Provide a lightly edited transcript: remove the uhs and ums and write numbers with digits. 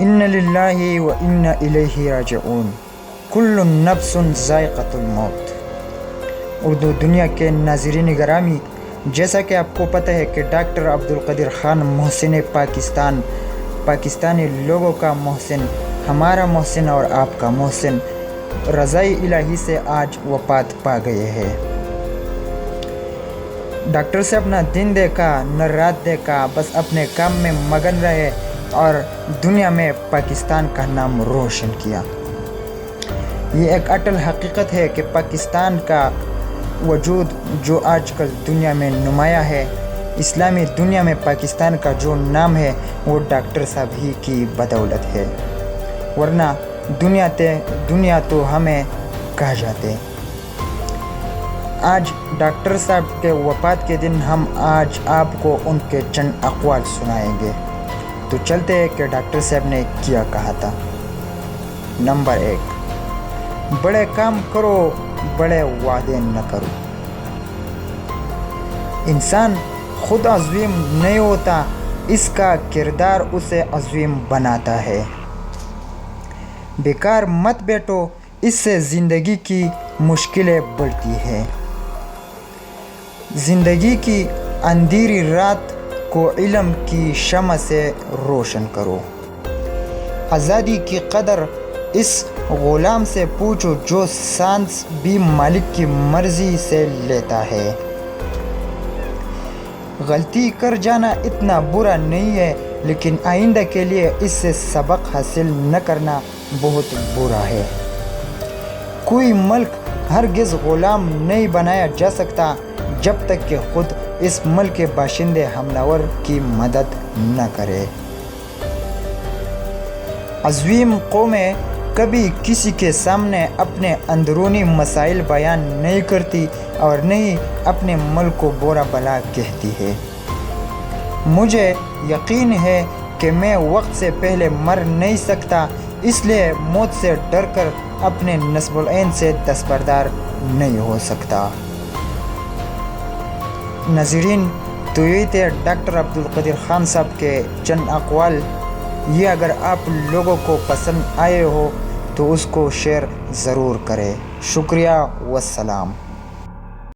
ان للہ و انا الیہ راجعون، کل نفس ذائقۃ الموت۔ اردو دنیا کے ناظرین گرامی، جیسا کہ آپ کو پتہ ہے کہ ڈاکٹر عبدالقدیر خان محسن پاکستان، پاکستانی لوگوں کا محسن، ہمارا محسن اور آپ کا محسن، رضائے الہی سے آج وفات پا گئے ہیں۔ ڈاکٹر سے اپنا دن دیکھا نہ رات دیکھا، بس اپنے کام میں مگن رہے اور دنیا میں پاکستان کا نام روشن کیا۔ یہ ایک اٹل حقیقت ہے کہ پاکستان کا وجود جو آج کل دنیا میں نمایاں ہے، اسلامی دنیا میں پاکستان کا جو نام ہے وہ ڈاکٹر صاحب ہی کی بدولت ہے، ورنہ دنیا تو ہمیں کہا جاتے۔ آج ڈاکٹر صاحب کے وفات کے دن ہم آج آپ کو ان کے چند اقوال سنائیں گے، تو چلتے ہیں کہ ڈاکٹر صاحب نے کیا کہا تھا۔ نمبر 1، بڑے کام کرو، بڑے وعدے نہ کرو۔ انسان خود عظیم نہیں ہوتا، اس کا کردار اسے عظیم بناتا ہے۔ بیکار مت بیٹھو، اس سے زندگی کی مشکلیں بڑھتی ہیں۔ زندگی کی اندھیری رات کو علم کی شمع سے روشن کرو۔ آزادی کی قدر اس غلام سے پوچھو جو سانس بھی مالک کی مرضی سے لیتا ہے۔ غلطی کر جانا اتنا برا نہیں ہے، لیکن آئندہ کے لیے اس سے سبق حاصل نہ کرنا بہت برا ہے۔ کوئی ملک ہرگز غلام نہیں بنایا جا سکتا جب تک کہ خود اس ملک کے باشندے حملہ کی مدد نہ کرے۔ عظیم قومیں کبھی کسی کے سامنے اپنے اندرونی مسائل بیان نہیں کرتی اور نہ ہی اپنے ملک کو برا بھلا کہتی ہے۔ مجھے یقین ہے کہ میں وقت سے پہلے مر نہیں سکتا، اس لیے موت سے ڈر کر اپنے نصب العین سے دستبردار نہیں ہو سکتا۔ ناظرین، تو یہ تھے ڈاکٹر عبدالقدیر خان صاحب کے چند اقوال۔ یہ اگر آپ لوگوں کو پسند آئے ہو تو اس کو شیئر ضرور کریں۔ شکریہ، والسلام۔